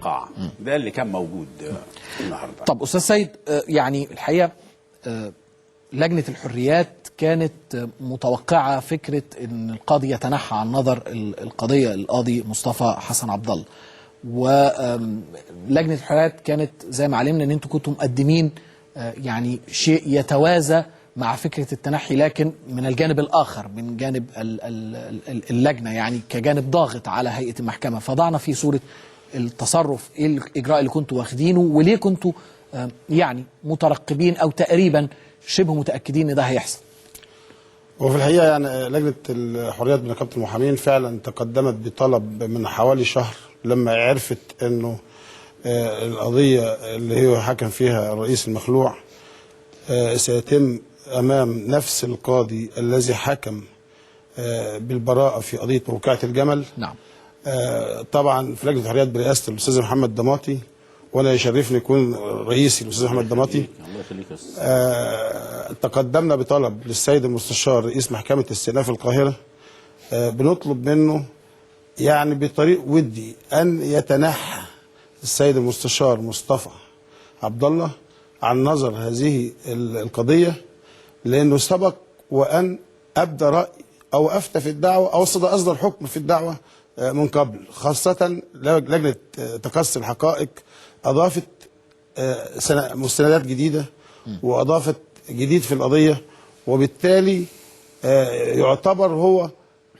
القاعة. ده اللي كان موجود النهارده. طب أستاذ سيد، يعني الحقيقة لجنة الحريات كانت متوقعة فكرة أن القاضي يتنحى عن نظر القضية، القاضي مصطفى حسن عبد الله، ولجنة الحريات كانت زي ما علمنا أن أنتم كنتم مقدمين يعني شيء يتوازى مع فكرة التنحي، لكن من الجانب الآخر، من جانب اللجنة يعني كجانب ضاغط على هيئة المحكمة. فضعنا في صورة التصرف ايه الاجراء اللي كنتوا واخدينه، وليه كنتوا يعني مترقبين او تقريبا شبه متاكدين ان ده هيحصل؟ وفي الحقيقه يعني لجنه الحريات بنقابه المحامين فعلا تقدمت بطلب من حوالي شهر لما عرفت انه القضيه اللي هو حكم فيها الرئيس المخلوع سيتم امام نفس القاضي الذي حكم بالبراءه في قضيه موقعة الجمل. نعم. طبعا في لجنه الحريات برئاسه الاستاذ محمد ضماطي، وانا يشرفني يكون رئيسي الاستاذ محمد ضماطي. الله يخليك يا أستاذ. تقدمنا بطلب للسيد المستشار رئيس محكمه استئناف القاهره، بنطلب منه يعني بطريق ودي ان يتنحى السيد المستشار مصطفى عبد الله عن نظر هذه القضيه، لانه سبق وان ابدى راي او افتى في الدعوه او اصدر حكم في الدعوه من قبل، خاصة لجنة تقصي الحقائق أضافت مستندات جديدة وأضافت جديد في القضية، وبالتالي يعتبر هو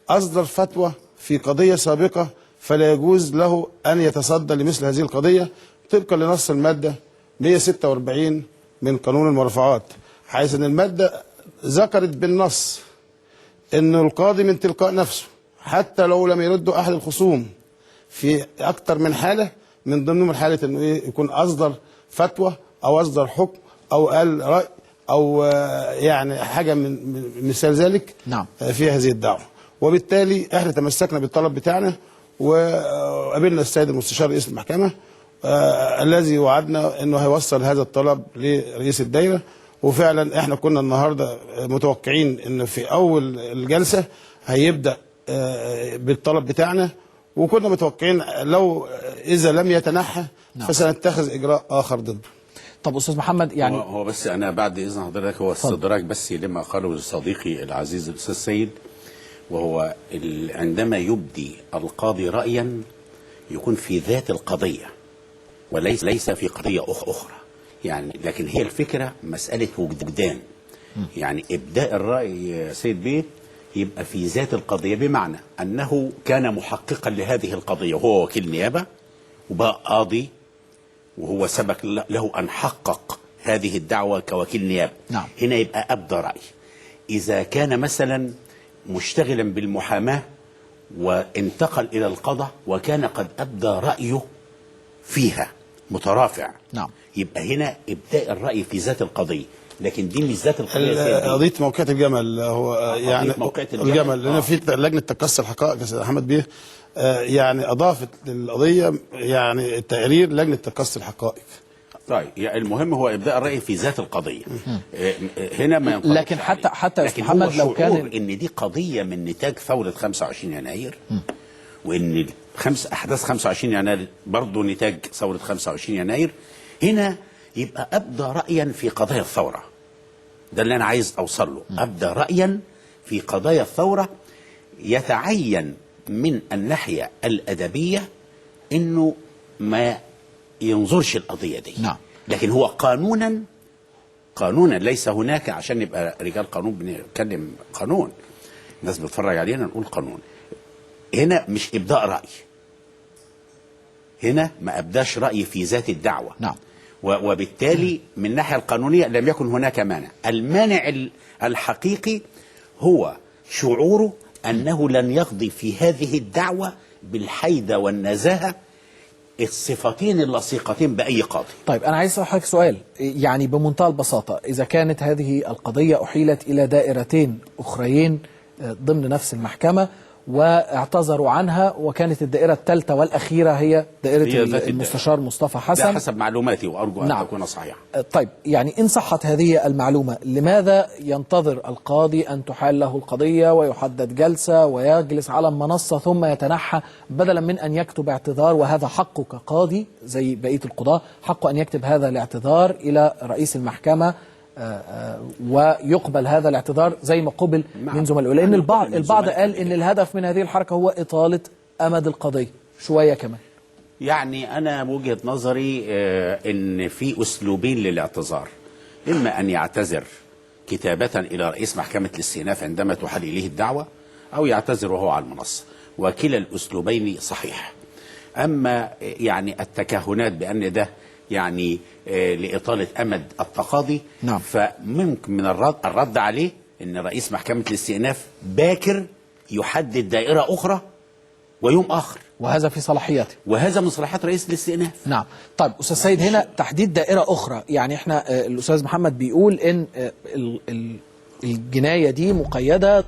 أصدر فتوى في قضية سابقة، فلا يجوز له أن يتصدى لمثل هذه القضية طبقا لنص المادة 146 من قانون المرافعات، حيث أن المادة ذكرت بالنص أن القاضي من تلقاء نفسه حتى لو لم يرده احد الخصوم في اكثر من حاله، من ضمنهم حاله انه يكون اصدر فتوى او اصدر حكم او قال راي او يعني حاجه من مثال ذلك. نعم. في هذه الدعوه، وبالتالي احنا تمسكنا بالطلب بتاعنا وقابلنا السيد المستشار رئيس المحكمه الذي وعدنا انه هيوصل هذا الطلب لرئيس الدائره، وفعلا احنا كنا النهارده متوقعين ان في اول الجلسه هيبدا بالطلب بتاعنا، وكنا متوقعين لو اذا لم يتنحى فسنتخذ اجراء اخر ضده. طب استاذ محمد، يعني هو بس انا بعد اذن حضرتك هو استدراك بس لما قاله صديقي العزيز الاستاذ سيد، وهو عندما يبدي القاضي رايا يكون في ذات القضيه وليس في قضيه اخرى، يعني لكن هي الفكره مساله وجدان. يعني ابداء الراي يا سيد بيه يبقى في ذات القضية، بمعنى أنه كان محققا لهذه القضية وهو وكيل نيابة وبقى قاضي، وهو سبق له أن حقق هذه الدعوة كوكيل نيابة. نعم. هنا يبقى أبدى رأي. إذا كان مثلا مشتغلا بالمحاماة وانتقل إلى القضاء وكان قد أبدى رأيه فيها مترافع، نعم، يبقى هنا إبداء الرأي في ذات القضية، لكن دي مش ذات القضية. قضية موقعة الجمل هو يعني الجمل لأن في لجنة تقصي الحقائق يا سيد أحمد بيه يعني أضافت للقضية يعني تقرير لجنة تقصي الحقائق. طيب يعني المهم هو ابداء الراي في ذات القضيه. هنا ما ينطبقش لكن حتى لكن محمد لو كان ان دي قضيه من نتاج ثوره 25 يناير، وان احداث 25 يناير برضه نتاج ثوره 25 يناير، هنا يبقى ابدى رايا في قضايا الثوره. ده اللي انا عايز اوصل له، ابدى رايا في قضايا الثوره. يتعين من الناحيه الادبيه انه ما ينظرش القضية دي. نعم. لكن هو قانونا ليس هناك، عشان نبقى رجال قانون بنتكلم قانون، الناس بتتفرج علينا نقول قانون. هنا مش إبداء رأي، هنا ما أبداش رأي في ذات الدعوة. نعم. وبالتالي من الناحية القانونية لم يكن هناك مانع. المانع الحقيقي هو شعوره أنه لن يقضي في هذه الدعوة بالحيدة والنزاهة الصفتين اللصيقتين بأي قاضي. طيب أنا عايز أسأل حضرتك سؤال يعني بمنتهى البساطة، إذا كانت هذه القضية أحيلت إلى دائرتين أخريين ضمن نفس المحكمة واعتذروا عنها، وكانت الدائرة الثالثة والأخيرة هي دائرة ذات المستشار مصطفى ده حسن. حسب معلوماتي وأرجو أن تكون صحيحة. طيب، يعني إن صحت هذه المعلومة، لماذا ينتظر القاضي أن تحال له القضية ويحدد جلسة ويجلس على المنصة ثم يتنحى، بدلا من أن يكتب اعتذار؟ وهذا حقه كقاضي زي بقية القضاة، حقه أن يكتب هذا الاعتذار إلى رئيس المحكمة ويقبل هذا الاعتذار زي ما قبل من زملائه. لأن البعض قال إن الهدف من هذه الحركة هو إطالة أمد القضية شوية كمان. يعني أنا وجهة نظري إن في أسلوبين للاعتذار، إما أن يعتذر كتابة إلى رئيس محكمة الاستئناف عندما تحال إليه الدعوة، أو يعتذر وهو على المنصة، وكلا الأسلوبين صحيح. أما يعني التكهنات بأن ده يعني لإطالة أمد التقاضي، نعم. فممكن من الرد عليه أن رئيس محكمة الاستئناف باكر يحدد دائرة أخرى ويوم آخر، وهذا في صلاحياته، وهذا من صلاحيات رئيس الاستئناف. نعم. طيب أستاذ سيد، هنا تحديد دائرة أخرى، يعني احنا الأستاذ محمد بيقول إن الجناية دي مقيدة